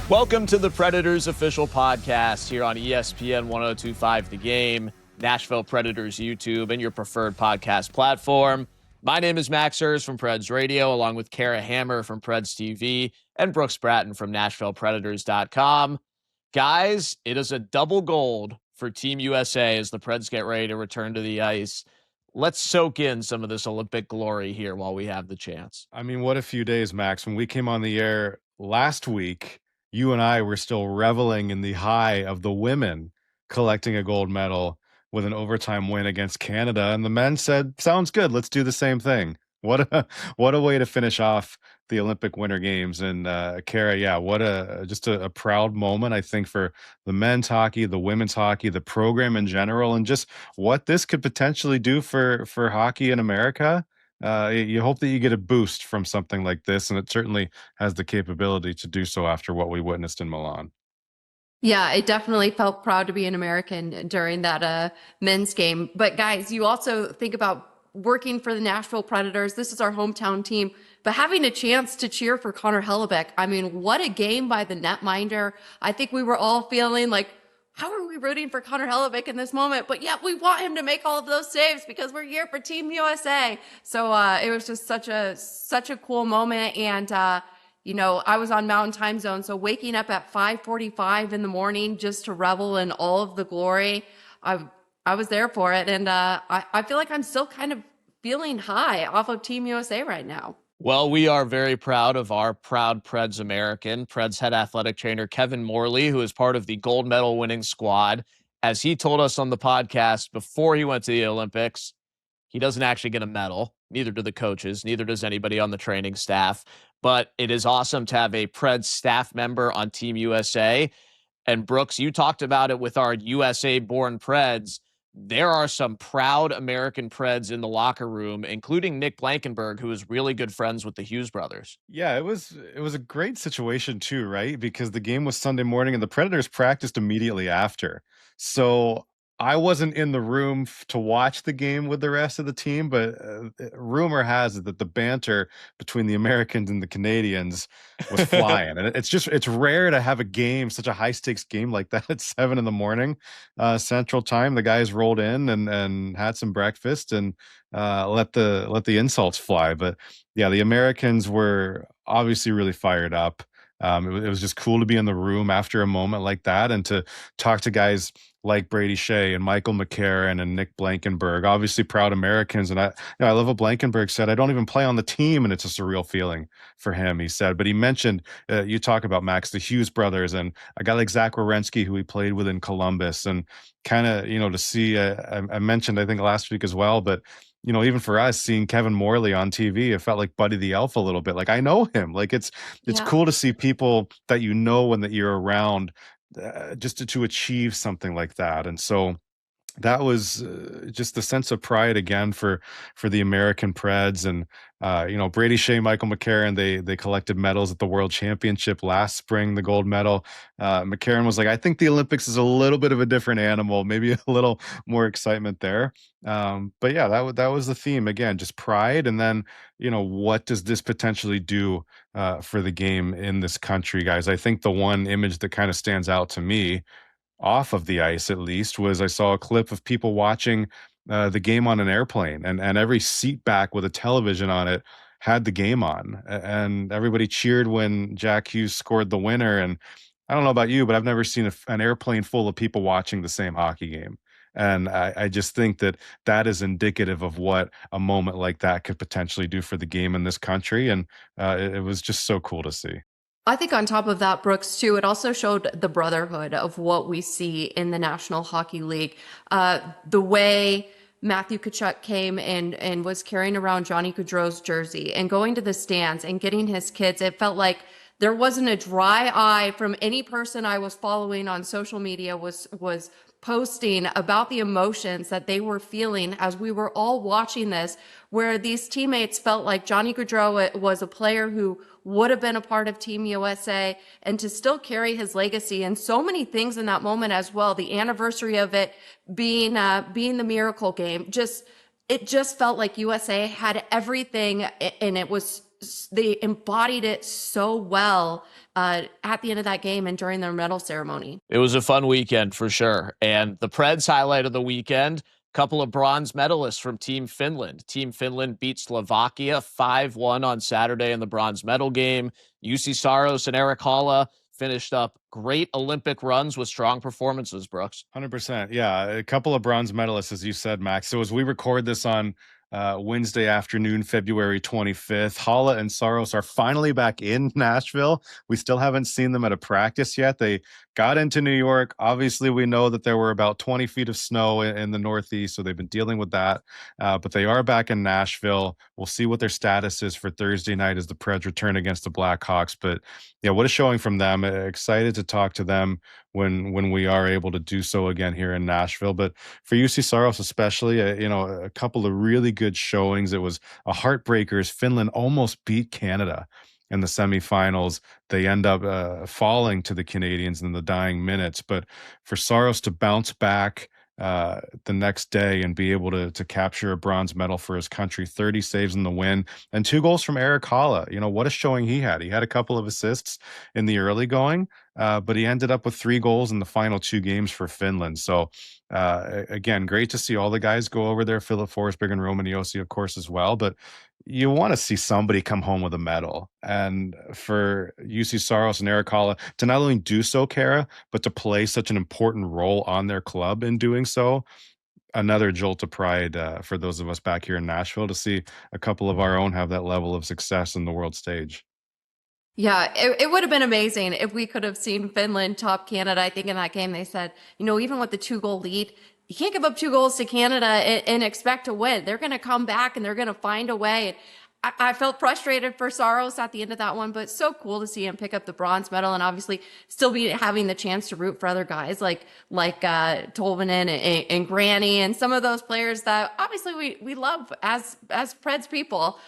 Welcome to the Predators Official Podcast here on ESPN 1025 The Game, Nashville Predators YouTube, and your preferred podcast platform. My name is Max Herz from Preds Radio, along with Kara Hammer from Preds TV and Brooks Bratten from NashvillePredators.com. Guys, it is a double gold for Team USA as the Preds get ready to return to the ice. Let's soak in some of this Olympic glory here while we have the chance. I mean, what a few days, Max. When we came on the air last week, you and I were still reveling in the high of the women collecting a gold medal with an overtime win against Canada. And the men said, sounds good. Let's do the same thing. What a way to finish off the Olympic Winter Games. And Kara, yeah, what a proud moment, I think, for the men's hockey, the women's hockey, the program in general, and just what this could potentially do for hockey in America. You hope that you get a boost from something like this, and it certainly has the capability to do so after what we witnessed in Milan. Yeah, it definitely felt proud to be an American during that men's game. But guys, you also think about working for the Nashville Predators. This is our hometown team, but having a chance to cheer for Connor Hellebuyck. I mean, what a game by the netminder. I think we were all feeling like, how are we rooting for Connor Hellebuyck in this moment? But yeah, we want him to make all of those saves because we're here for Team USA. So it was just such a cool moment. And I was on Mountain Time Zone, so waking up at 5:45 in the morning just to revel in all of the glory, I was there for it. And I feel like I'm still kind of feeling high off of Team USA right now. Well, we are very proud of our proud Preds American, Preds head athletic trainer Kevin Morley, who is part of the gold medal winning squad. As he told us on the podcast before he went to the Olympics, he doesn't actually get a medal. Neither do the coaches. Neither does anybody on the training staff. But it is awesome to have a Preds staff member on Team USA. And Brooks, you talked about it with our USA-born Preds. There are some proud American Preds in the locker room, including Nick Blankenburg, who is really good friends with the Hughes brothers. Yeah, it was a great situation too, right? Because the game was Sunday morning and the Predators practiced immediately after. So I wasn't in the room to watch the game with the rest of the team, but rumor has it that the banter between the Americans and the Canadians was flying. And it's rare to have a game, such a high stakes game like that at 7 a.m. Central Time. The guys rolled in and had some breakfast and let the insults fly. But yeah, the Americans were obviously really fired up. It was just cool to be in the room after a moment like that and to talk to guys like Brady Shea and Michael McCarron and Nick Blankenburg, obviously proud Americans. And I love what Blankenburg said. I don't even play on the team, and it's a surreal feeling for him, he said. But he mentioned, you talk about, Max, the Hughes brothers and a guy like Zach Werenski, who he played with in Columbus, and kind of, to see, I mentioned, I think last week as well, but even for us, seeing Kevin Morley on TV, it felt like Buddy the Elf a little bit. Like, I know him. Like, it's cool to see people that you know and that you're around just to achieve something like that. And so that was just the sense of pride again for the American Preds. And Brady Shea, Michael McCarron, they collected medals at the World Championship last spring, the gold medal. McCarron was like, I think the Olympics is a little bit of a different animal, maybe a little more excitement there. But yeah, that was the theme again, just pride. And then what does this potentially do for the game in this country, guys? I think the one image that kind of stands out to me, off of the ice at least, was I saw a clip of people watching the game on an airplane, and every seat back with a television on it had the game on, and everybody cheered when Jack Hughes scored the winner. And I don't know about you, but I've never seen an airplane full of people watching the same hockey game. And I just think that is indicative of what a moment like that could potentially do for the game in this country. And it was just so cool to see. I think on top of that, Brooks, too, it also showed the brotherhood of what we see in the National Hockey League. The way Matthew Tkachuk came and was carrying around Johnny Gaudreau's jersey and going to the stands and getting his kids, it felt like there wasn't a dry eye from any person I was following on social media was posting about the emotions that they were feeling as we were all watching this, where these teammates felt like Johnny Gaudreau was a player who would have been a part of Team USA, and to still carry his legacy and so many things in that moment as well. The anniversary of it being the miracle game, it just felt like USA had everything, and it was they embodied it so well at the end of that game and during their medal ceremony. It was a fun weekend for sure. And the Preds highlight of the weekend, couple of bronze medalists from Team Finland. Team Finland beat Slovakia 5-1 on Saturday in the bronze medal game. UC Saros and Eric Halla finished up great Olympic runs with strong performances, Brooks. 100%. Yeah, a couple of bronze medalists, as you said, Max. So as we record this on Wednesday afternoon, February 25th, Halla and Saros are finally back in Nashville. We still haven't seen them at a practice yet. They got into New York. Obviously, we know that there were about 20 feet of snow in the Northeast, so they've been dealing with that. But they are back in Nashville. We'll see what their status is for Thursday night as the Preds return against the Blackhawks. But yeah, what a showing from them. Excited to talk to them when we are able to do so again here in Nashville. But for UC Saros especially, a couple of really good showings. It was a heartbreaker as Finland almost beat Canada in the semifinals. They end up falling to the Canadians in the dying minutes. But for Saros to bounce back the next day and be able to capture a bronze medal for his country, 30 saves in the win, and 2 goals from Eric Halla. What a showing he had. He had a couple of assists in the early going, but he ended up with 3 goals in the final 2 games for Finland. So again, great to see all the guys go over there, Philip Forsberg and Roman Josi, of course, as well. But you want to see somebody come home with a medal. And for UC Saros and Eric Halla to not only do so, Kara, but to play such an important role on their club in doing so, another jolt of pride for those of us back here in Nashville to see a couple of our own have that level of success in the world stage. Yeah, it would have been amazing if we could have seen Finland top Canada. I think in that game they said, even with the 2-goal lead, you can't give up 2 goals to Canada and expect to win. They're going to come back and they're going to find a way. I felt frustrated for Saros at the end of that one, but so cool to see him pick up the bronze medal and obviously still be having the chance to root for other guys like Tolvanen and Granny and some of those players that obviously we love as Preds people.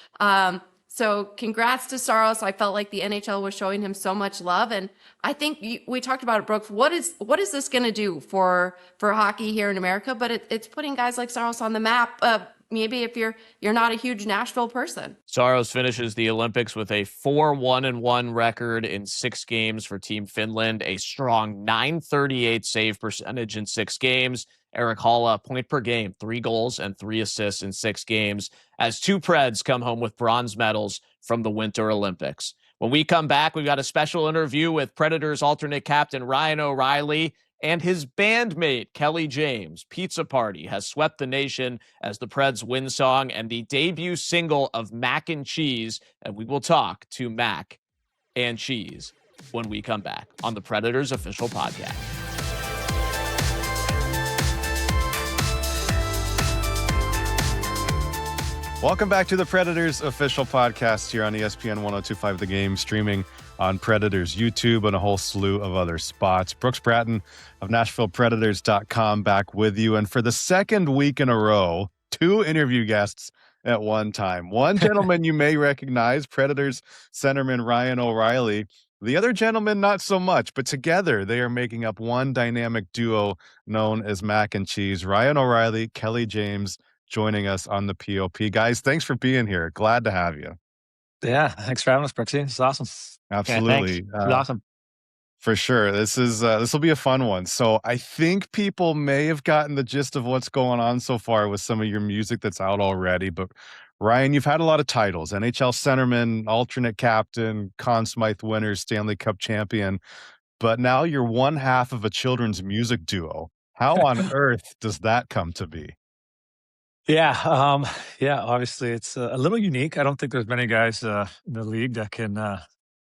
So congrats to Saros. I felt like the NHL was showing him so much love. And I think we talked about it, Brooks. What is this going to do for hockey here in America? But it's putting guys like Saros on the map. Maybe if you're not a huge Nashville person. Saros finishes the Olympics with a 4-1-1 record in 6 games for Team Finland, a strong .938 save percentage in 6 games. Eric Halla, point per game, 3 goals and 3 assists in 6 games, as 2 Preds come home with bronze medals from the Winter Olympics. When we come back, we've got a special interview with Predators alternate captain Ryan O'Reilly and his bandmate, Kelly James. Pizza Party has swept the nation as the Preds win song and the debut single of Mac N Cheeze, and we will talk to Mac and Cheese when we come back on the Predators Official Podcast. Welcome back to the Predators Official Podcast here on ESPN 102.5 The Game, streaming on Predators YouTube and a whole slew of other spots. Brooks Bratten of NashvillePredators.com back with you. And for the second week in a row, 2 interview guests at one time. One gentleman you may recognize, Predators centerman Ryan O'Reilly. The other gentleman, not so much, but together they are making up one dynamic duo known as Mac N Cheeze. Ryan O'Reilly, Kelly James, joining us on the POP. Guys, thanks for being here. Glad to have you. Yeah, thanks for having us, Brooksy. It's awesome. Absolutely. Yeah, awesome. For sure. This will be a fun one. So I think people may have gotten the gist of what's going on so far with some of your music that's out already. But Ryan, you've had a lot of titles: NHL centerman, alternate captain, Conn Smythe winner, Stanley Cup champion. But now you're one half of a children's music duo. How on earth does that come to be? Yeah, obviously it's a little unique. I don't think there's many guys in the league that can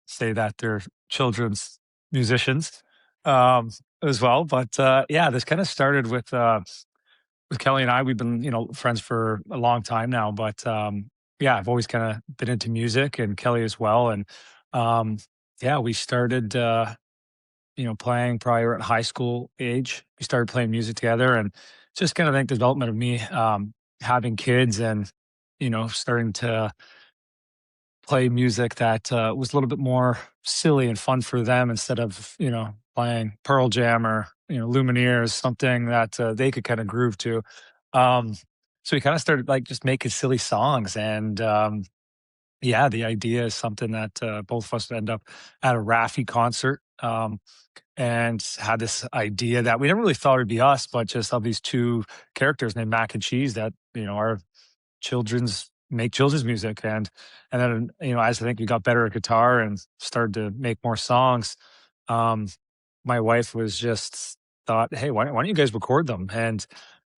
say that they're children's musicians as well. But this kind of started with Kelly and I. We've been, friends for a long time now. But I've always kind of been into music, and Kelly as well. And we started, playing probably at high school age. We started playing music together, and just kind of the development of me having kids and, starting to play music that was a little bit more silly and fun for them instead of, playing Pearl Jam or, Lumineers, something that they could kind of groove to. So we kind of started just making silly songs, and yeah, the idea is something that both of us end up at a Raffi concert. And had this idea that we never really thought it'd be us, but just of these two characters named Mac and Cheese that, are children's music. And then, as I think we got better at guitar and started to make more songs, um, my wife was just thought, hey, why don't you guys record them? And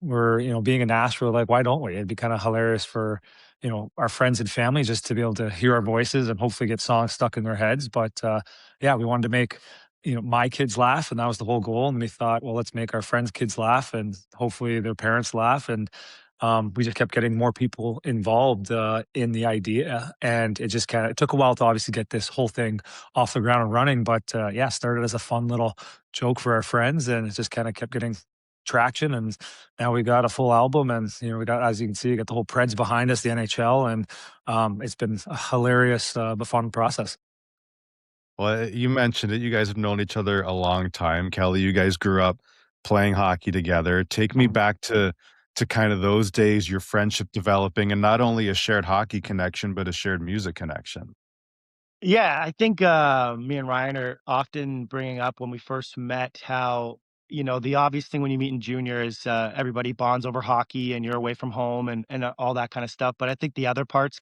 we're, being in Nashville, like, why don't we? It'd be kind of hilarious for, our friends and family just to be able to hear our voices and hopefully get songs stuck in their heads. But yeah, we wanted to make, my kids laugh, and that was the whole goal. And we thought, well, let's make our friends' kids laugh and hopefully their parents laugh. And we just kept getting more people involved in the idea. And it just it took a while to obviously get this whole thing off the ground and running. But yeah, started as a fun little joke for our friends, and it just kind of kept getting traction. And now we got a full album, and we got, as you can see, we got the whole Preds behind us, the NHL, and it's been a hilarious but fun process. Well, you mentioned it. You guys have known each other a long time. Kelly, you guys grew up playing hockey together. Take me back to kind of those days, your friendship developing, and not only a shared hockey connection, but a shared music connection. Yeah, I think me and Ryan are often bringing up when we first met how, the obvious thing when you meet in junior is everybody bonds over hockey and you're away from home and all that kind of stuff. But I think the other parts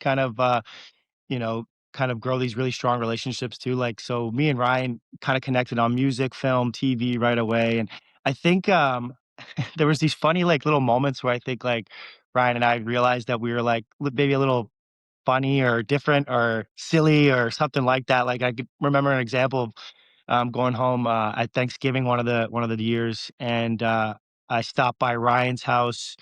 you know, kind of grow these really strong relationships too. Like, so me and Ryan kind of connected on music, film, TV right away. And I think there was these funny like little moments where I think like Ryan and I realized that we were like maybe a little funny or different or silly or something like that. Like I could remember an example of going home at Thanksgiving one of the years, and I stopped by Ryan's house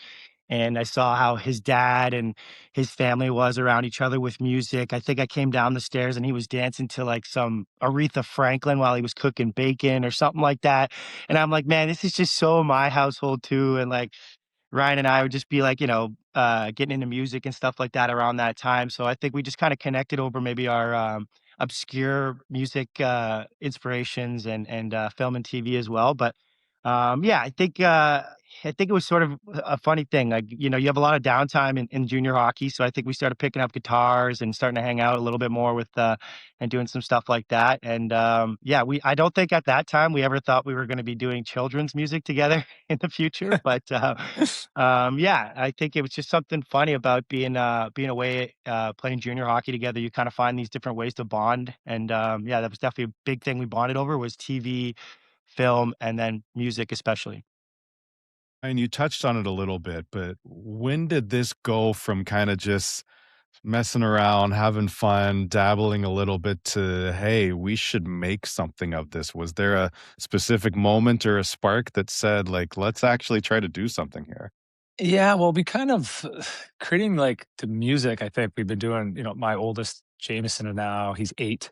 and I saw how his dad and his family was around each other with music. I think I came down the stairs and he was dancing to like some Aretha Franklin while he was cooking bacon or something like that. And I'm like, man, this is just so my household too. And like Ryan and I would just be like, getting into music and stuff like that around that time. So I think we just kind of connected over maybe our obscure music inspirations and film and TV as well. But yeah, I think it was sort of a funny thing. Like, you have a lot of downtime in junior hockey. So I think we started picking up guitars and starting to hang out a little bit more with and doing some stuff like that. And yeah, I don't think at that time we ever thought we were going to be doing children's music together in the future. But yeah, I think it was just something funny about being away playing junior hockey together. You kind of find these different ways to bond. And yeah, that was definitely a big thing we bonded over was TV, film, and then music especially. And you touched on it a little bit, but when did this go from kind of just messing around, having fun, dabbling a little bit to, hey, we should make something of this? Was there a specific moment or a spark that said, like, let's actually try to do something here? Yeah, well, we kind of creating like the music. I think we've been doing. My oldest Jameson, and now he's 8,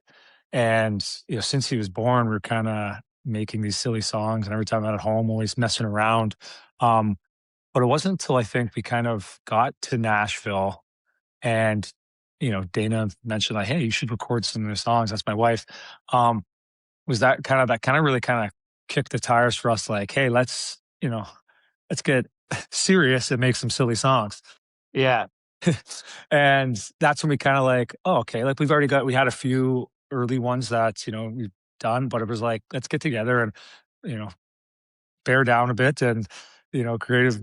and since he was born, we're kind of making these silly songs, and every time I'm at home, always messing around. Um, but it wasn't until I think we kind of got to Nashville, and Dana mentioned like, hey, you should record some of the songs. That's my wife. Um, was that kind of really kind of kicked the tires for us? Like, hey, let's get serious and make some silly songs. Yeah. And that's when we kind of like, oh, okay, like we had a few early ones that, we've done, but it was like, let's get together and, you know, bear down a bit and, creative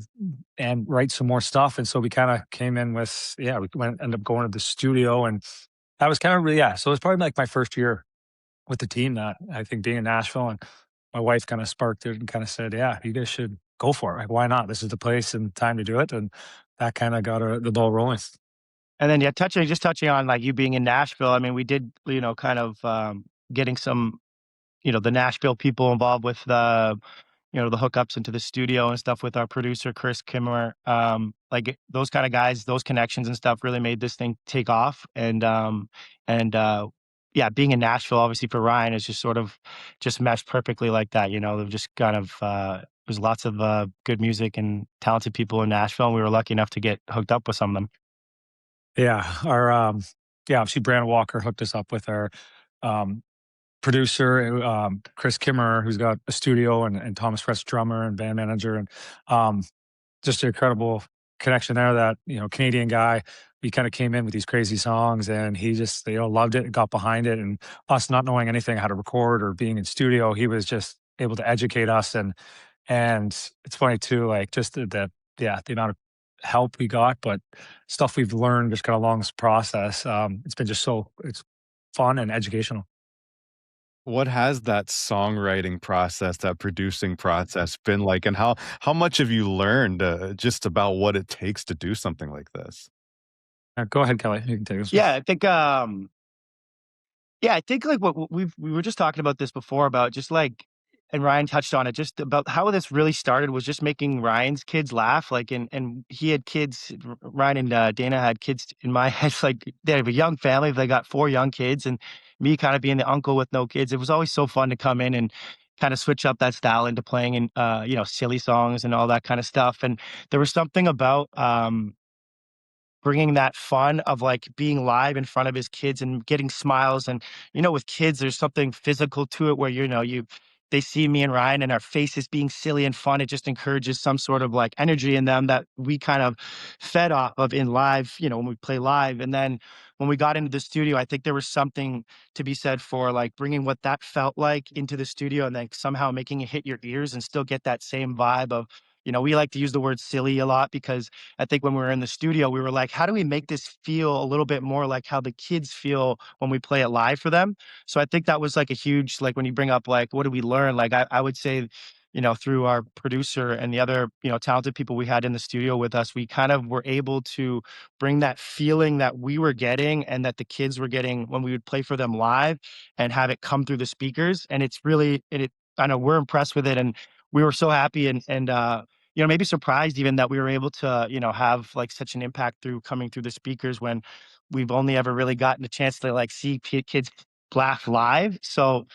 and write some more stuff. And so we kind of came in with, yeah, ended up going to the studio, and that was kind of really, yeah. So it was probably like my first year with the team that I think being in Nashville, and my wife kind of sparked it and kind of said, yeah, you guys should go for it. Like, why not? This is the place and time to do it. And that kind of got the ball rolling. And then yeah, touching on like you being in Nashville. I mean, we did, kind of getting some, the Nashville people involved with the hookups into the studio and stuff with our producer, Chris Kimmer. Like those kind of guys, those connections and stuff really made this thing take off. And yeah, being in Nashville, obviously for Ryan is just sort of just meshed perfectly like that. They've just kind of, there's lots of good music and talented people in Nashville. And we were lucky enough to get hooked up with some of them. Yeah. Obviously Brandon Walker hooked us up with our, um, producer, Chris Kimmer, who's got a studio, and Thomas Fresh, drummer and band manager, and um, just an incredible connection there that, Canadian guy, he kind of came in with these crazy songs and he just, loved it and got behind it. And us not knowing anything how to record or being in studio, he was just able to educate us. And it's funny too, like just the amount of help we got, but stuff we've learned just kind of along this process. It's been just it's fun and educational. What has that songwriting process, that producing process been like, and how much have you learned just about what it takes to do something like this? Go ahead, Kelly. You can take this one. Yeah, I think like what we were just talking about this before about just like, and Ryan touched on it, just about how this really started was just making Ryan's kids laugh. Like, and he had kids, Ryan and Dana had kids in my head. Like they have a young family. They got 4 young kids, and me kind of being the uncle with no kids. It was always so fun to come in and kind of switch up that style into playing in, silly songs and all that kind of stuff. And there was something about, bringing that fun of like being live in front of his kids and getting smiles. And with kids there's something physical to it where they see me and Ryan and our faces being silly and fun. It just encourages some sort of like energy in them that we kind of fed off of in live, when we play live. And then when we got into the studio, I think there was something to be said for like bringing what that felt like into the studio and then somehow making it hit your ears and still get that same vibe of, we like to use the word silly a lot because I think when we were in the studio, we were like, how do we make this feel a little bit more like how the kids feel when we play it live for them? So I think that was like a huge, like when you bring up like, what do we learn? Like I would say, through our producer and the other, talented people we had in the studio with us, we kind of were able to bring that feeling that we were getting and that the kids were getting when we would play for them live and have it come through the speakers. And it's really, I know we're impressed with it. And we were so happy and maybe surprised even that we were able to, have like such an impact through coming through the speakers when we've only ever really gotten a chance to like see kids laugh live. So,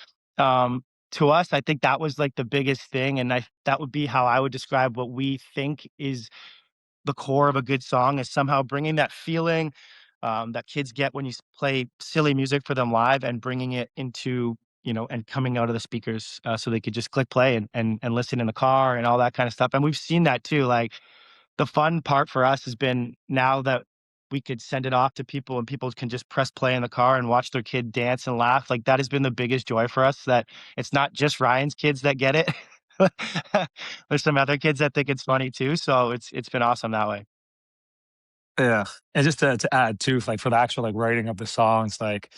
to us, I think that was like the biggest thing. And that would be how I would describe what we think is the core of a good song is somehow bringing that feeling that kids get when you play silly music for them live and bringing it into and coming out of the speakers so they could just click play and listen in the car and all that kind of stuff. And we've seen that too. Like the fun part for us has been now that we could send it off to people and people can just press play in the car and watch their kid dance and laugh. Like that has been the biggest joy for us, that it's not just Ryan's kids that get it. There's some other kids that think it's funny too. So it's been awesome that way. Yeah. And just to add too, like for the actual like writing of the songs, like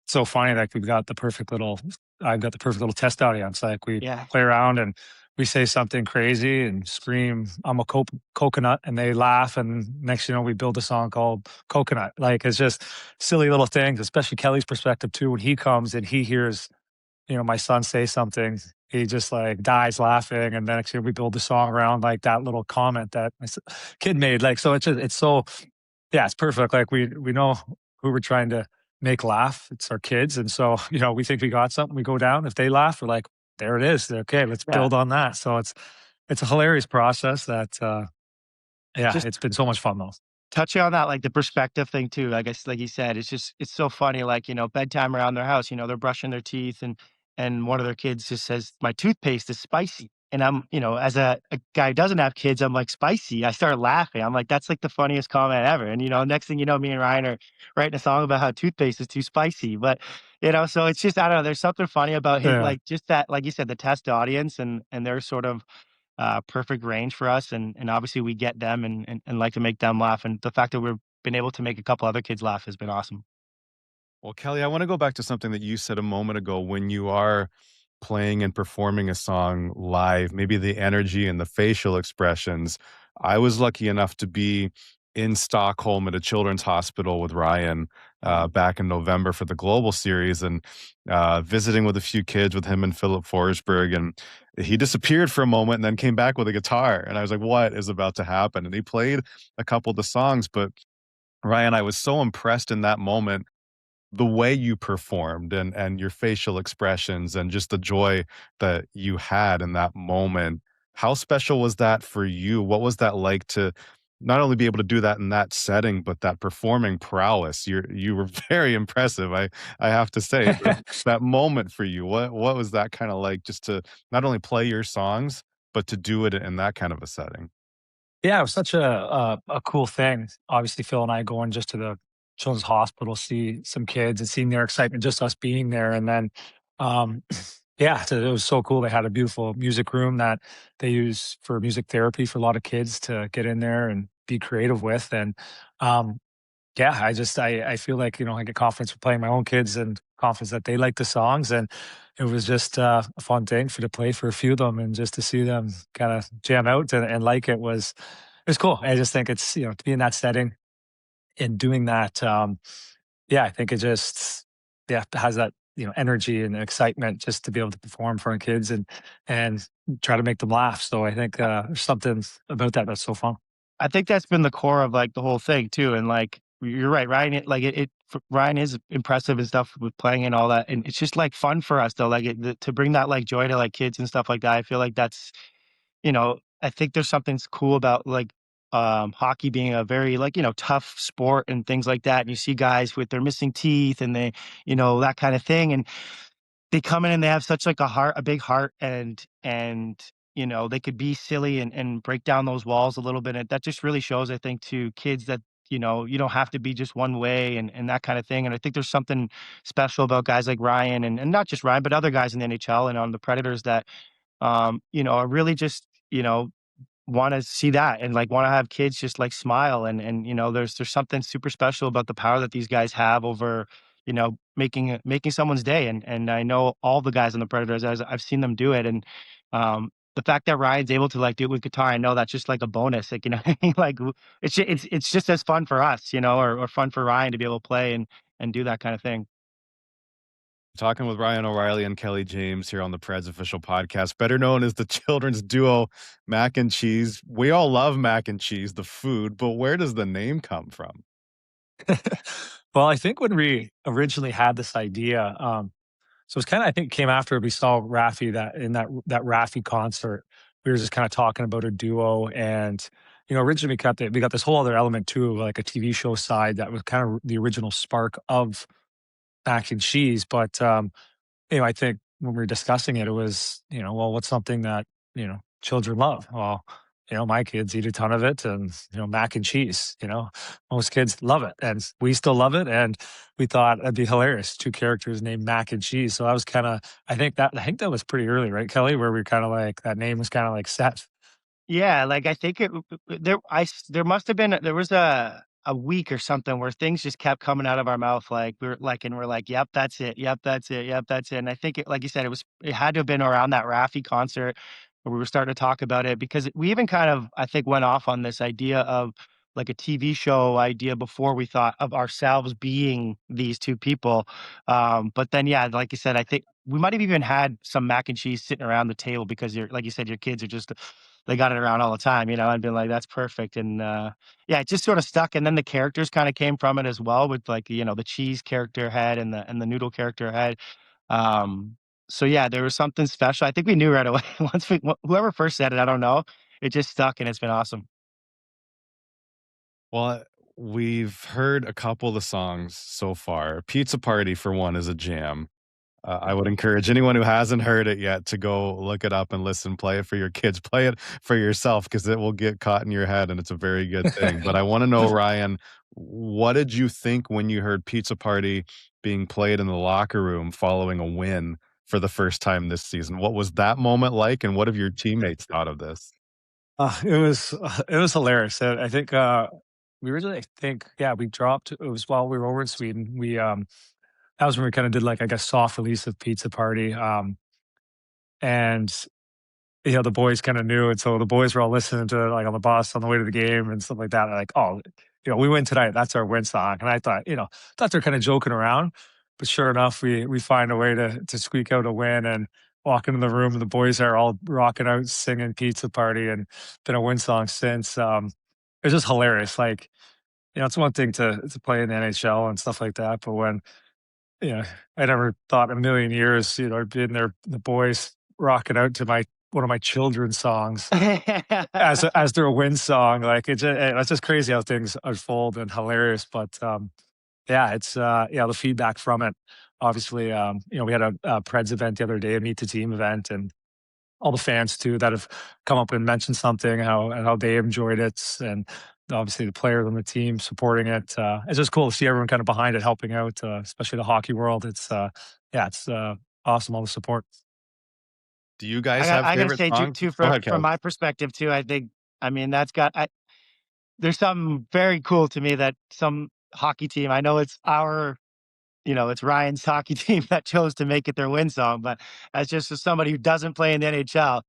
it's so funny, like I've got the perfect little test audience. Like we Yeah. play around and we say something crazy and scream, I'm a coconut, and they laugh. And next, we build a song called Coconut. Like it's just silly little things, especially Kelly's perspective too. When he comes and he hears, my son say something, he just like dies laughing. And then actually we build a song around like that little comment that my kid made. Like, so it's so, yeah, it's perfect. Like we know who we're trying to make laugh. It's our kids. And so, we think we got something, we go down. If they laugh, we're like, there it is. Okay, let's build on that. So it's a hilarious process that, it's been so much fun though. Touching on that, like the perspective thing too, I guess, like you said, it's so funny. Like, bedtime around their house, they're brushing their teeth and one of their kids just says, my toothpaste is spicy. And I'm, as a guy who doesn't have kids, I'm like, spicy. I start laughing. I'm like, that's like the funniest comment ever. And, next thing you know, me and Ryan are writing a song about how toothpaste is too spicy. But, so it's just, I don't know, there's something funny about him, like just that, like you said, the test audience and their sort of perfect range for us. And obviously we get them and like to make them laugh. And the fact that we've been able to make a couple other kids laugh has been awesome. Well, Kelly, I want to go back to something that you said a moment ago when you are playing and performing a song live, maybe the energy and the facial expressions. I was lucky enough to be in Stockholm at a children's hospital with Ryan back in November for the Global Series and visiting with a few kids with him and Philip Forsberg. And he disappeared for a moment and then came back with a guitar. And I was like, what is about to happen? And he played a couple of the songs. But Ryan, I was so impressed in that moment the way you performed and your facial expressions and just the joy that you had in that moment. How special was that for you? What was that like to not only be able to do that in that setting, but that performing prowess? You were very impressive. I have to say that moment for you. What was that kind of like just to not only play your songs, but to do it in that kind of a setting? Yeah, it was such a cool thing. Obviously, Phil and I going just to the children's hospital, see some kids and seeing their excitement, just us being there. And then, um, yeah, so it was so cool. They had a beautiful music room that they use for music therapy for a lot of kids to get in there and be creative with. And um, yeah, I feel like, I get confidence for playing my own kids and confidence that they like the songs, and it was just, a fun thing for to play for a few of them and just to see them kinda jam out and like it was cool. I just think it's, to be in that setting and doing that, yeah, I think it just, yeah, has that, energy and excitement just to be able to perform in front of kids and try to make them laugh. So I think, there's something about that that's so fun. I think that's been the core of, like, the whole thing too, and, like, you're right, Ryan, Ryan is impressive and stuff with playing and all that, and it's just, like, fun for us though, like, to bring that, like, joy to, like, kids and stuff like that. I feel like that's, I think there's something cool about, like, hockey being a very, like, tough sport and things like that, and you see guys with their missing teeth and they, that kind of thing, and they come in and they have such like a big heart, and they could be silly and break down those walls a little bit, and that just really shows, I think, to kids that you don't have to be just one way, and that kind of thing. And I think there's something special about guys like Ryan, and not just Ryan but other guys in the NHL and on the Predators that are really just wanna see that and, like, wanna have kids just, like, smile, and, there's something super special about the power that these guys have over, making someone's day, and I know all the guys on the Predators, as I've seen them do it, and, the fact that Ryan's able to, like, do it with guitar, I know that's just, like, a bonus, like, like, it's just as fun for us, or fun for Ryan to be able to play and do that kinda thing. Talking with Ryan O'Reilly and Kelly James here on the Preds Official Podcast, better known as the children's duo Mac and Cheese. We all love Mac and Cheese, the food, but where does the name come from? Well, I think when we originally had this idea, so it's kinda I think it came after we saw Raffi that in that Raffi concert. We were just kinda talking about a duo and, originally we got this whole other element too, like a TV show side that was kind of the original spark of Mac and Cheese, but, I think when we were discussing it, it was, well, what's something that, children love? Well, my kids eat a ton of it and, mac and cheese, most kids love it and we still love it. And we thought it'd be hilarious. Two characters named Mac and Cheese. So that was kind of, I think that was pretty early, right, Kelly, where we kind of like that name was kind of like set. Yeah, like, I think there must have been there was a week or something where things just kept coming out of our mouth, like, we're like, "Yep, that's it. Yep, that's it. Yep, that's it." And I think like you said, it had to have been around that Raffi concert where we were starting to talk about it because we even kind of, I think, went off on this idea of, like, a TV show idea before we thought of ourselves being these 2 people. But then, yeah, like you said, I think we might have even had some mac and cheese sitting around the table because like you said, your kids are just they got it around all the time, I'd been like, "That's perfect," and, yeah, it just sorta stuck, and then the characters kinda came from it as well with, like, the cheese character head and the noodle character head, um, so, yeah, there was something special. I think we knew right away once whoever first said it, I don't know, it just stuck, and it's been awesome. Well, we've heard a couple of the songs so far. Pizza Party, for one, is a jam. I would encourage anyone who hasn't heard it yet to go look it up and listen, play it for your kids, play it for yourself because it will get caught in your head and it's a very good thing. But I want to know, Ryan, what did you think when you heard Pizza Party being played in the locker room following a win for the first time this season? What was that moment like, and what have your teammates thought of this? It was hilarious. I think, we originally, I think, yeah, we dropped, it was while we were over in Sweden. That was when we kinda did, like, I guess, soft release of Pizza Party, and, the boys kinda knew, and so the boys were all listening to it, like, on the bus on the way to the game and stuff like that, like, "Oh, we win tonight, that's our win song," and I thought, they're kinda joking around, but sure enough, we find a way to squeak out a win and walk into the room, and the boys are all rocking out, singing Pizza Party, and been a win song since. It's just hilarious, like, it's one thing to play in the NHL and stuff like that, but when yeah, I never thought in a million years, I'd be in there, the boys rocking out to one of my children's songs as their win song. Like it's just crazy how things unfold and hilarious. But yeah, it's yeah, the feedback from it. Obviously, we had a Preds event the other day, a meet the team event, and all the fans too that have come up and mentioned something, how they enjoyed it, and obviously the players on the team supporting it. It's just cool to see everyone kind of behind it, helping out, especially the hockey world. It's awesome, all the support. Do you guys have I gotta favorite say songs? too, Go ahead, from Kelly. my perspective too, I think, I mean, there's something very cool to me that some hockey team, I know it's it's Ryan's hockey team that chose to make it their win song, but as just as somebody who doesn't play in the NHL,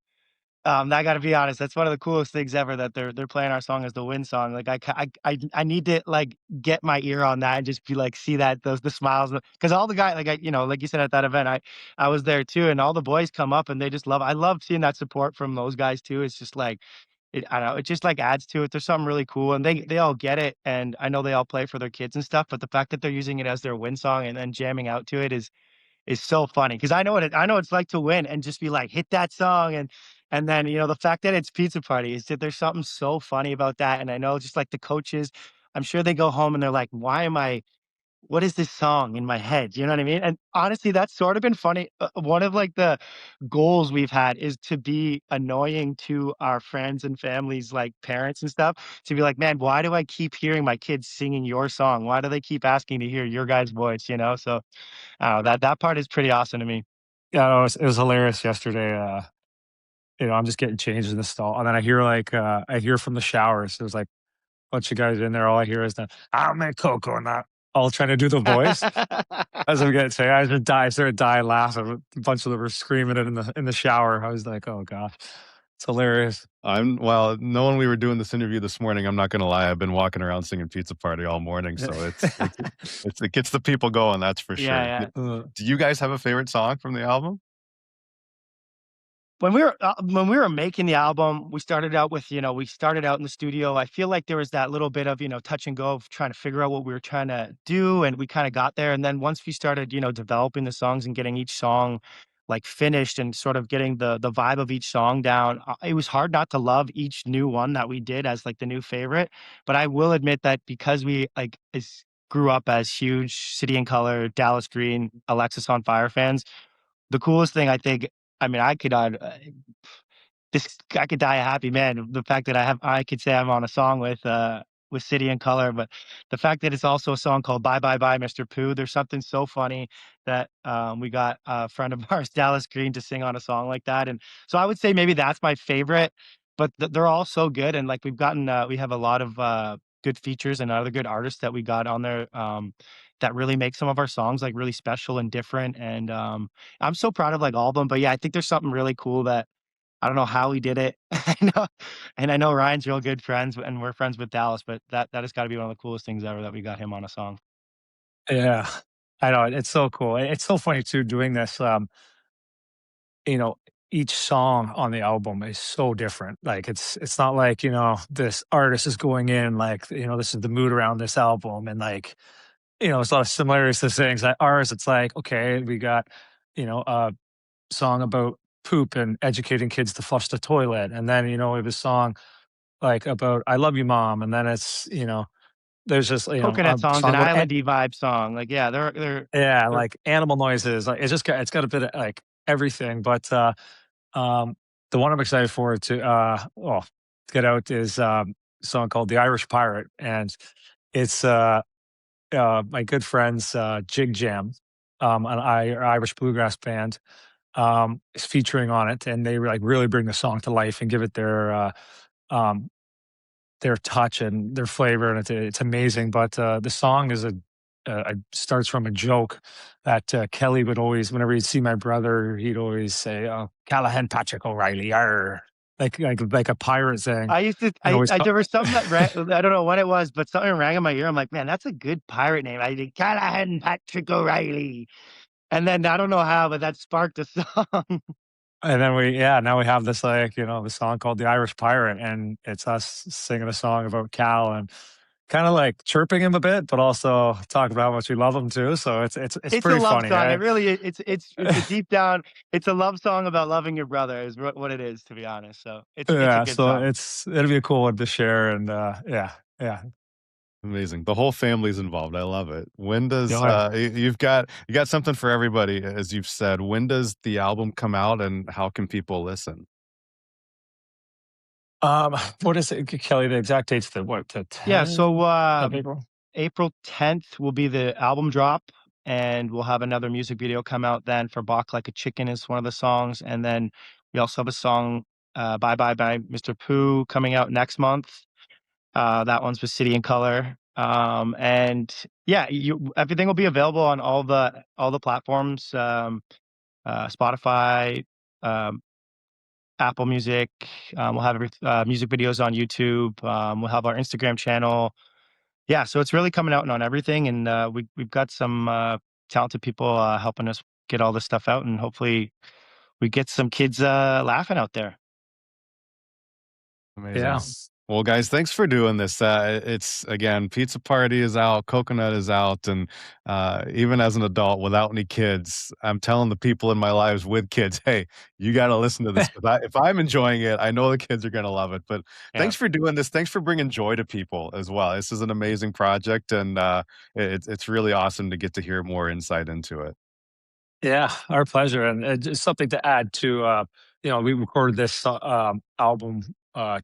I gotta be honest, that's one of the coolest things ever that they're playing our song as the win song. Like I need to like get my ear on that and just be like, see that the smiles, because all the guys, like like you said at that event, I was there too, and all the boys come up and they just love. I love seeing that support from those guys too. It's just like I don't know, it just like adds to it. There's something really cool, and they all get it, and I know they all play for their kids and stuff. But the fact that they're using it as their win song and then jamming out to it is so funny, because I know it's like to win and just be like, hit that song, and then the fact that it's pizza party is that there's something so funny about that. And I know just like the coaches, I'm sure they go home and they're like, what is this song in my head? You know what I mean? And honestly, that's sort of been funny. One of like the goals we've had is to be annoying to our friends and families, like parents and stuff, to be like, man, why do I keep hearing my kids singing your song? Why do they keep asking to hear your guys' voice? So that part is pretty awesome to me. Yeah, no, it was hilarious yesterday. I'm just getting changed in the stall, and then I hear from the showers. There's like a bunch of guys in there. All I hear is the "I'll make cocoa," and that all trying to do the voice. As I'm getting say, I started dying laughing. A bunch of them were screaming it in the shower. I was like, oh gosh, it's hilarious. Well, knowing we were doing this interview this morning, I'm not gonna lie, I've been walking around singing Pizza Party all morning, so it gets the people going, that's for sure. Yeah, yeah. Do you guys have a favorite song from the album? When we were making the album, we started out in the studio. I feel like there was that little bit of, touch and go of trying to figure out what we were trying to do, and we kind of got there. And then once we started, developing the songs and getting each song like finished and sort of getting the vibe of each song down, it was hard not to love each new one that we did as like the new favorite. But I will admit that because we grew up as huge City and Color, Dallas Green, Alexis on Fire fans, the coolest thing I think, I mean, I could die a happy man. The fact that I could say I'm on a song with City and Color, but the fact that it's also a song called Bye Bye Bye Mr. Pooh, there's something so funny that we got a friend of ours, Dallas Green, to sing on a song like that. And so I would say maybe that's my favorite, but they're all so good. And like we have a lot of good features and other good artists that we got on there that really make some of our songs like really special and different. And I'm so proud of like all of them. But yeah, I think there's something really cool that I don't know how he did it. I know Ryan's real good friends, and we're friends with Dallas, but that has got to be one of the coolest things ever that we got him on a song. Yeah, I know, it's so cool. It's so funny too doing this. You know, each song on the album is so different. Like it's not like, this artist is going in like, this is the mood around this album, and like, there's a lot of similarities to things. Like ours, it's like, okay, we got, a song about poop and educating kids to flush the toilet. And then, we have a song like about I love you, mom. And then it's, there's just, Coconut a song's an song about islandy vibe song. Like, yeah, yeah, they're like animal noises. Like it's got a bit of like everything. But the one I'm excited for to get out is a song called The Irish Pirate. And it's my good friends Jig Jam, Irish bluegrass band, is featuring on it, and they like really bring the song to life and give it um, their touch and their flavor, and it's amazing. But the song starts from a joke that Kelly would always, whenever he'd see my brother, he'd always say, "Oh, Callahan Patrick O'Reilly," arr. Like a pirate saying. I used to, there was something that I don't know what it was, but something rang in my ear. I'm like, man, that's a good pirate name. I did Callahan Patrick O'Reilly. And then I don't know how, but that sparked a song. And then now we have this the song called The Irish Pirate, and it's us singing a song about Cal and kind of like chirping him a bit, but also talking about how much we love him too. So it's It's pretty a love funny. song. Eh? It really it's a deep down. It's a love song about loving your brother is what it is, to be honest. So it's a Yeah, good so song. it'll be a cool one to share, and yeah. Amazing. The whole family's involved. I love it. When does Yeah. you've got something for everybody, as you've said. When does the album come out, and how can people listen? What is it, Kelly? The exact date's the what? The Yeah, 10th so of April. April 10th will be the album drop, and we'll have another music video come out then for Balk Like a Chicken is one of the songs, and then we also have a song, Bye Bye by Mr. Pooh coming out next month. That one's with City and Color. And yeah, everything will be available on all the platforms, Spotify, um, Apple Music. We'll have music videos on YouTube. We'll have our Instagram channel. Yeah, so it's really coming out and on everything, and we've got some talented people helping us get all this stuff out, and hopefully we get some kids laughing out there. Amazing. Yeah. Well, guys, thanks for doing this. It's again, Pizza Party is out, Coconut is out, and even as an adult without any kids, I'm telling the people in my lives with kids, hey, you got to listen to this. If I'm enjoying it, I know the kids are going to love it. But Yeah. thanks for doing this. Thanks for bringing joy to people as well. This is an amazing project, and it's really awesome to get to hear more insight into it. Yeah, our pleasure. And just something to add to, we recorded this album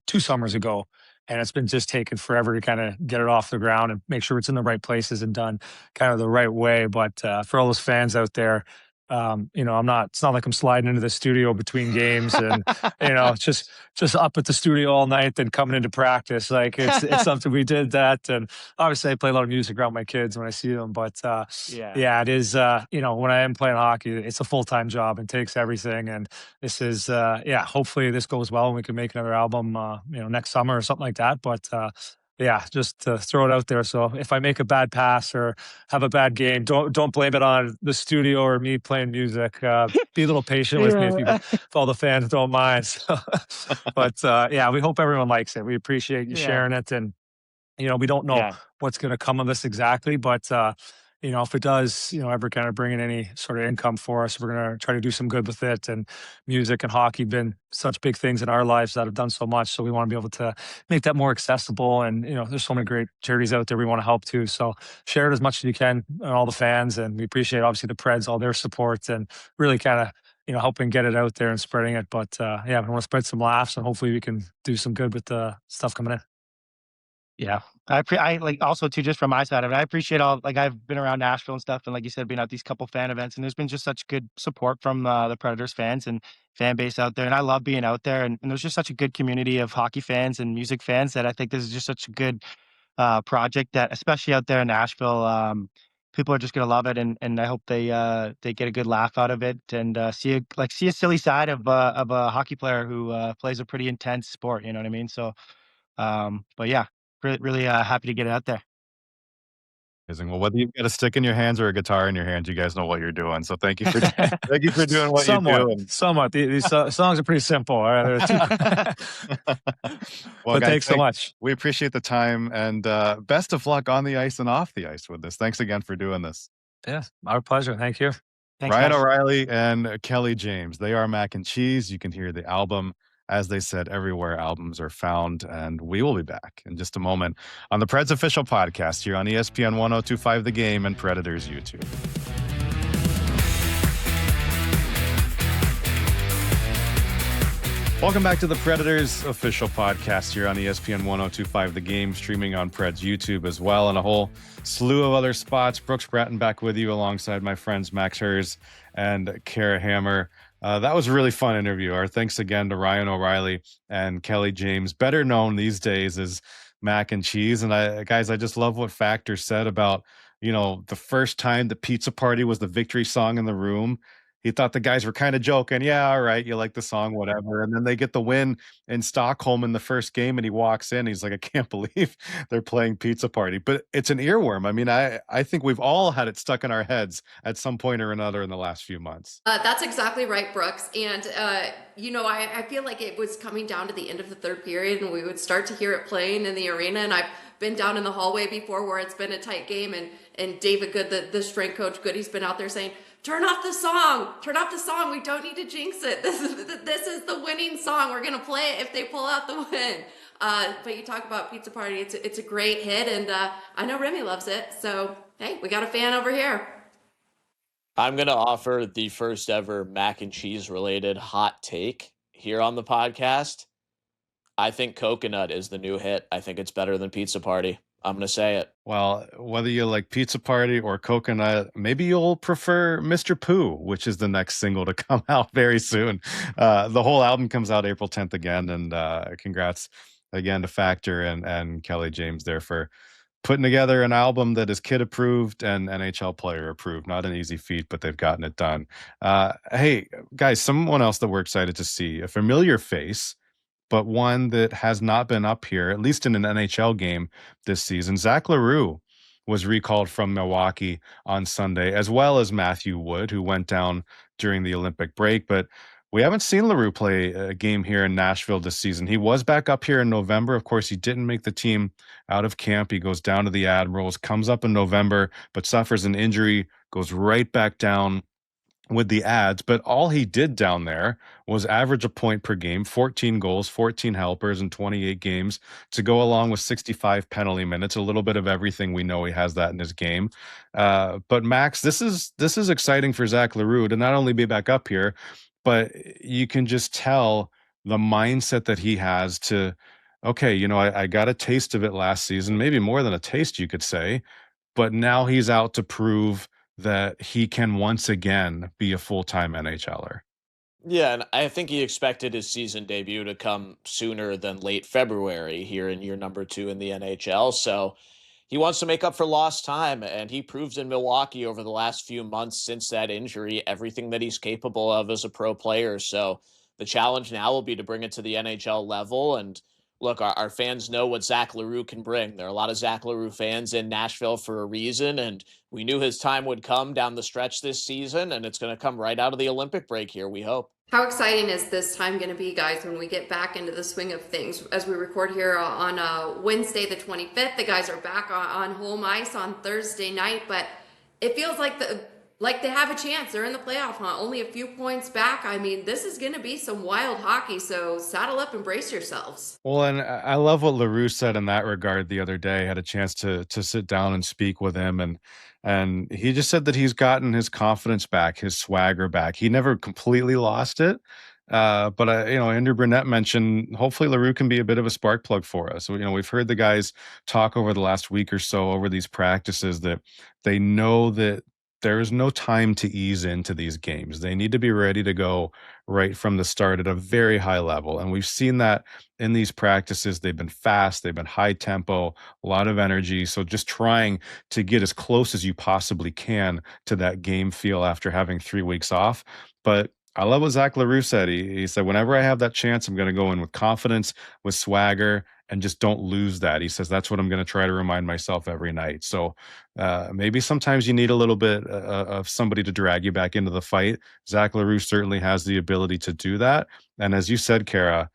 2 summers ago, and it's been just taking forever to kind of get it off the ground and make sure it's in the right places and done kind of the right way. But for all those fans out there, it's not like I'm sliding into the studio between games and, it's just up at the studio all night and coming into practice. Like it's something we did that. And obviously I play a lot of music around my kids when I see them, but yeah, it is, when I am playing hockey, it's a full-time job and takes everything. And this is, hopefully this goes well and we can make another album, next summer or something like that. But, yeah, just to throw it out there. So if I make a bad pass or have a bad game, don't blame it on the studio or me playing music. Be a little patient with me if all the fans don't mind. So, but we hope everyone likes it. We appreciate you sharing it, and we don't know what's going to come of this exactly, but if it does, ever kind of bring in any sort of income for us, we're going to try to do some good with it. And music and hockey have been such big things in our lives that have done so much. So we want to be able to make that more accessible. And, there's so many great charities out there we want to help too. So share it as much as you can and all the fans. And we appreciate obviously the Preds, all their support, and really kind of, helping get it out there and spreading it. But we want to spread some laughs, and hopefully we can do some good with the stuff coming in. Yeah. I like also too, just from my side of it, I appreciate I've been around Nashville and stuff. And like you said, been at these couple fan events, and there's been just such good support from the Predators fans and fan base out there. And I love being out there, and there's just such a good community of hockey fans and music fans that I think this is just such a good project that, especially out there in Nashville, people are just going to love it. And I hope they get a good laugh out of it, and see a silly side of a hockey player who plays a pretty intense sport. You know what I mean? So, but yeah. Really happy to get it out there. Amazing. Well, whether you've got a stick in your hands or a guitar in your hands, you guys know what you're doing. So thank you for thank you for doing what you do. And Somewhat. These songs are pretty simple. well, but guys, thanks so much. We appreciate the time, and best of luck on the ice and off the ice with this. Thanks again for doing this. Yeah, our pleasure. Thank you. Thanks, Ryan guys. O'Reilly and Kelly James. They are Mac N Cheeze. You can hear the album, as they said, everywhere albums are found. And we will be back in just a moment on the Preds Official Podcast here on ESPN 1025 The Game and Predators YouTube. Welcome back to the Predators Official Podcast here on ESPN 1025 The Game, streaming on Preds YouTube as well, and a whole slew of other spots. Brooks Bratten back with you alongside my friends Max Herz and Kara Hammer. That was a really fun interview. Our thanks again to Ryan O'Reilly and Kelly James, better known these days as Mac N Cheeze. And I just love what Factor said about, the first time the Pizza Party was the victory song in the room. He thought the guys were kind of joking. Yeah, all right, you like the song, whatever. And then they get the win in Stockholm in the first game, and he walks in. He's like, I can't believe they're playing Pizza Party. But it's an earworm. I mean, I think we've all had it stuck in our heads at some point or another in the last few months. That's exactly right, Brooks. And, I feel like it was coming down to the end of the third period, and we would start to hear it playing in the arena. And I've been down in the hallway before where it's been a tight game, and David Good, the strength coach, Goody's been out there saying, turn off the song. Turn off the song. We don't need to jinx it. This is the winning song. We're going to play it if they pull out the win. But you talk about Pizza Party. It's a great hit, and I know Remy loves it. So, hey, we got a fan over here. I'm going to offer the first ever Mac and Cheese related hot take here on the podcast. I think Coconut is the new hit. I think it's better than Pizza Party. I'm going to say it. Well, whether you like Pizza Party or Coconut, maybe you'll prefer Mr. Pooh, which is the next single to come out very soon. The whole album comes out April 10th again, and congrats again to Factor and Kelly James there for putting together an album that is kid approved and NHL player approved. Not an easy feat, but they've gotten it done. Hey, guys, someone else that we're excited to see, a familiar face, but one that has not been up here, at least in an NHL game this season. Zach Leroux was recalled from Milwaukee on Sunday, as well as Matthew Wood, who went down during the Olympic break. But we haven't seen Leroux play a game here in Nashville this season. He was back up here in November. Of course, he didn't make the team out of camp. He goes down to the Admirals, comes up in November, but suffers an injury, goes right back down with the ads. But all he did down there was average a point per game, 14 goals, 14 helpers in 28 games to go along with 65 penalty minutes, a little bit of everything. We know he has that in his game. But Max, this is exciting for Zach Leroux to not only be back up here, but you can just tell the mindset that he has to, okay, you know, I got a taste of it last season, maybe more than a taste, you could say, but now he's out to prove that he can once again be a full-time NHLer. Yeah, and I think he expected his season debut to come sooner than late February here in year number 2 in the NHL. So he wants to make up for lost time, and he proves in Milwaukee over the last few months since that injury everything that he's capable of as a pro player. So the challenge now will be to bring it to the NHL level. And look, our fans know what Zach Leroux can bring. There are a lot of Zach Leroux fans in Nashville for a reason, and we knew his time would come down the stretch this season, and it's going to come right out of the Olympic break here, we hope. How exciting is this time going to be, guys, when we get back into the swing of things? As we record here on Wednesday the 25th, the guys are back on home ice on Thursday night, but it feels like they have a chance. They're in the playoff hunt, only a few points back. I mean, this is going to be some wild hockey, so saddle up and brace yourselves. Well, and I love what Leroux said in that regard the other day. I had a chance to sit down and speak with him, and he just said that he's gotten his confidence back, his swagger back. He never completely lost it. But Andrew Burnett mentioned hopefully Leroux can be a bit of a spark plug for us. We've heard the guys talk over the last week or so over these practices that they know that there is no time to ease into these games. They need to be ready to go right from the start at a very high level. And we've seen that in these practices. They've been fast, they've been high tempo, a lot of energy. So just trying to get as close as you possibly can to that game feel after having 3 weeks off. But I love what Zach Leroux said. He said, whenever I have that chance, I'm going to go in with confidence, with swagger, and just don't lose that. He says, that's what I'm going to try to remind myself every night. So maybe sometimes you need a little bit of somebody to drag you back into the fight. Zach Leroux certainly has the ability to do that. And as you said, Kara,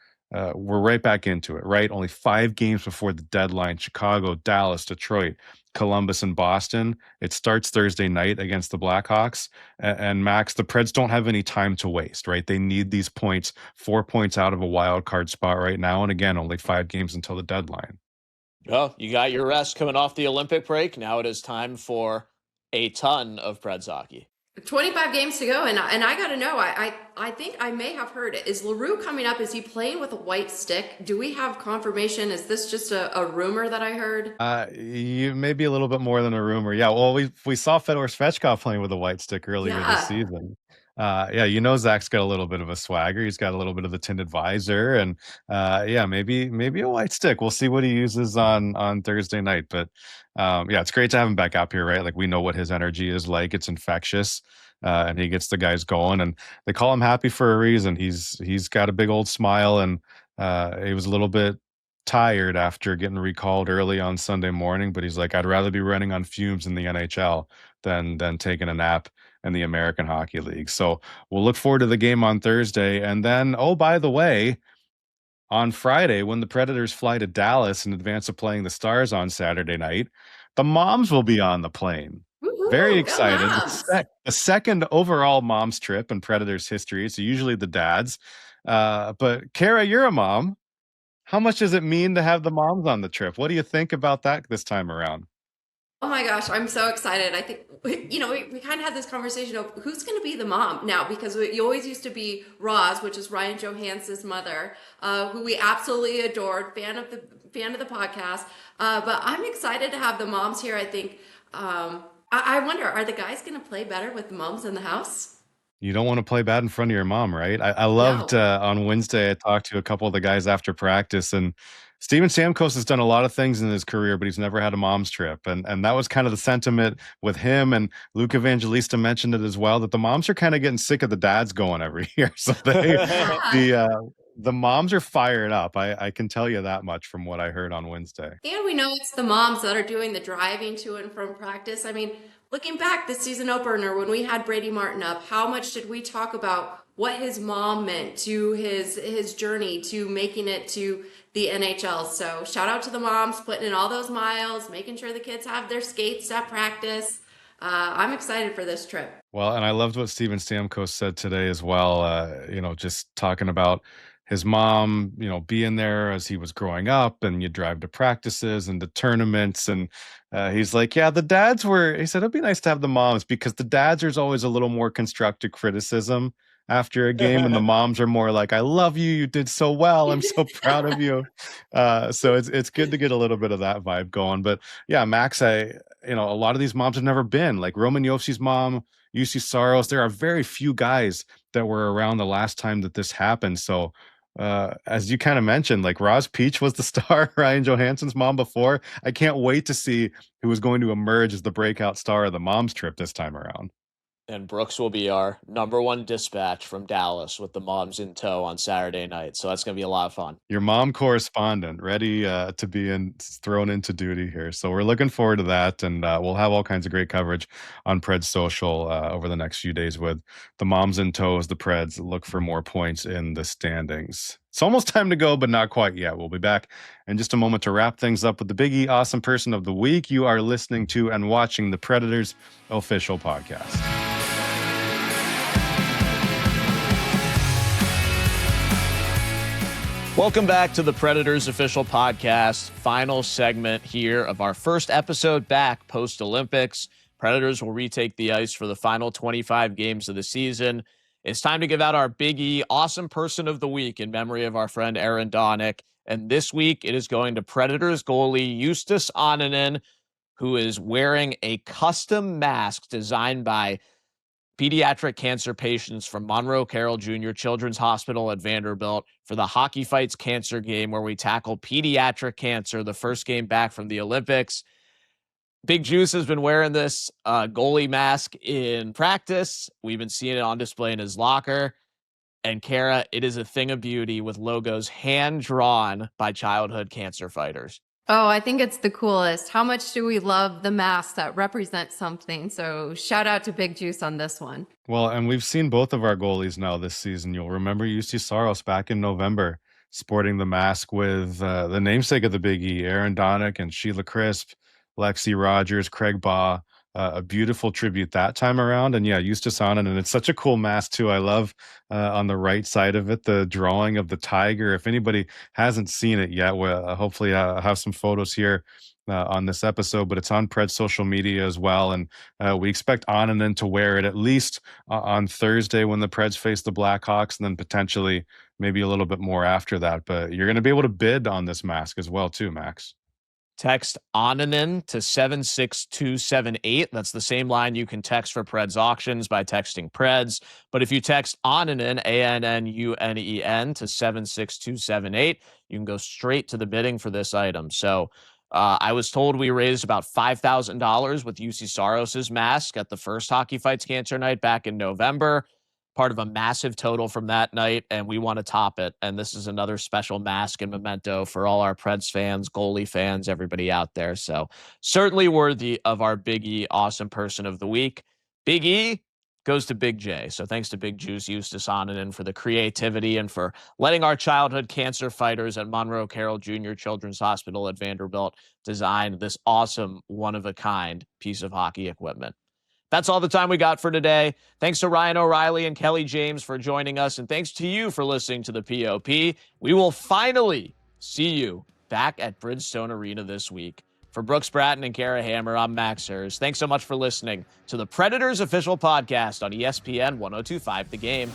we're right back into it, right? Only 5 games before the deadline: Chicago, Dallas, Detroit, Columbus, and Boston. It starts Thursday night against the Blackhawks. And Max, the Preds don't have any time to waste, right? They need these points, 4 points out of a wild card spot right now. And again, only 5 games until the deadline. Well, you got your rest coming off the Olympic break. Now it is time for a ton of Preds hockey. 25 games to go, and I got to know, I think I may have heard it. Is Leroux coming up? Is he playing with a white stick? Do we have confirmation? Is this just a rumor that I heard? You maybe a little bit more than a rumor. Yeah, well, we saw Fedor Svechkov playing with a white stick earlier this season. Zach's got a little bit of a swagger. He's got a little bit of the tinted visor, and maybe a white stick. We'll see what he uses on Thursday night. But it's great to have him back up here, right? Like, we know what his energy is like. It's infectious, and he gets the guys going. And they call him Happy for a reason. He's got a big old smile, and he was a little bit tired after getting recalled early on Sunday morning. But he's like, I'd rather be running on fumes in the NHL than taking a nap in the American Hockey League. So we'll look forward to the game on Thursday. And then, oh, by the way, on Friday, when the Predators fly to Dallas in advance of playing the Stars on Saturday night, the moms will be on the plane. Woo-hoo. Very Ooh, go excited. Moms. The second overall mom's trip in Predators history. It's usually the dads. But Kara, you're a mom. How much does it mean to have the moms on the trip? What do you think about that this time around? Oh my gosh, I'm so excited. I think, we kind of had this conversation of who's going to be the mom now, because you always used to be Roz, which is Ryan Johansson's mother, who we absolutely adored, fan of the podcast. But I'm excited to have the moms here. I think, I wonder, are the guys going to play better with the moms in the house? You don't want to play bad in front of your mom, right? I loved No. on Wednesday, I talked to a couple of the guys after practice, and Steven Stamkos has done a lot of things in his career, but he's never had a mom's trip. And that was kind of the sentiment with him. And Luke Evangelista mentioned it as well, that the moms are kind of getting sick of the dads going every year. So Yeah. the moms are fired up. I can tell you that much from what I heard on Wednesday. And we know it's the moms that are doing the driving to and from practice. I mean, looking back this season opener, when we had Brady Martin up, how much did we talk about what his mom meant to his journey to making it to the NHL? So shout out to the moms putting in all those miles, making sure the kids have their skates at practice. I'm excited for this trip. Well, and I loved what Steven Stamkos said today as well, just talking about his mom, being there as he was growing up, and you drive to practices and to tournaments. And he's like, yeah, he said, it'd be nice to have the moms, because the dads, there's always a little more constructive criticism after a game, and the moms are more like, I love you. You did so well. I'm so proud of you. So it's good to get a little bit of that vibe going. But yeah, Max, a lot of these moms have never been, like Roman Yossi's mom, UC Saros. There are very few guys that were around the last time that this happened. So as you kind of mentioned, like Roz Peach was the star, Ryan Johansson's mom before. I can't wait to see who is going to emerge as the breakout star of the mom's trip this time around. And Brooks will be our number one dispatch from Dallas with the moms in tow on Saturday night. So that's going to be a lot of fun. Your mom correspondent ready to be thrown into duty here. So we're looking forward to that. And we'll have all kinds of great coverage on Preds Social over the next few days with the moms in tow as the Preds look for more points in the standings. It's almost time to go, but not quite yet. We'll be back in just a moment to wrap things up with the Biggie Awesome Person of the Week. You are listening to and watching the Predators Official Podcast. Welcome back to the Predators Official Podcast, final segment here of our first episode back post-Olympics. Predators will retake the ice for the final 25 games of the season. It's time to give out our Biggie Awesome Person of the Week in memory of our friend Aaron Donick. And this week it is going to Predators goalie Justus Annunen, who is wearing a custom mask designed by pediatric cancer patients from Monroe Carroll Jr. Children's Hospital at Vanderbilt for the Hockey Fights Cancer game, where we tackle pediatric cancer, the first game back from the Olympics. Big Juice has been wearing this goalie mask in practice. We've been seeing it on display in his locker. And Kara, it is a thing of beauty with logos hand-drawn by childhood cancer fighters. Oh, I think it's the coolest. How much do we love the masks that represent something? So shout out to Big Juice on this one. Well, and we've seen both of our goalies now this season. You'll remember UC Saros back in November sporting the mask with the namesake of the Big E, Aaron Donick and Sheila Crisp, Lexi Rogers, Craig Baugh. A beautiful tribute that time around. And yeah, Justus Annunen, and it's such a cool mask too. I love on the right side of it, the drawing of the tiger. If anybody hasn't seen it yet, we'll hopefully have some photos here on this episode, but it's on Preds social media as well. And we expect Annunen to wear it at least on Thursday when the Preds face the Blackhawks, and then potentially maybe a little bit more after that. But you're going to be able to bid on this mask as well too, Max. Text Annunen to 76278. That's the same line you can text for Preds auctions by texting Preds. But if you text Annunen, Annunen, to 76278, you can go straight to the bidding for this item. So I was told we raised about $5,000 with UC Saros's mask at the first Hockey Fights Cancer Night back in November. Part of a massive total from that night, and we want to top it. And this is another special mask and memento for all our Preds fans, goalie fans, everybody out there. So certainly worthy of our Big E Awesome Person of the Week. Big E goes to Big J. So thanks to Big Juice Justus Annunen for the creativity and for letting our childhood cancer fighters at Monroe Carroll Jr. Children's Hospital at Vanderbilt design this awesome, one-of-a-kind piece of hockey equipment. That's all the time we got for today. Thanks to Ryan O'Reilly and Kelly James for joining us, and thanks to you for listening to the POP. We will finally see you back at Bridgestone Arena this week. For Brooks Bratten and Kara Hammer, I'm Max Herz. Thanks so much for listening to the Predators Official Podcast on ESPN 1025 The Game.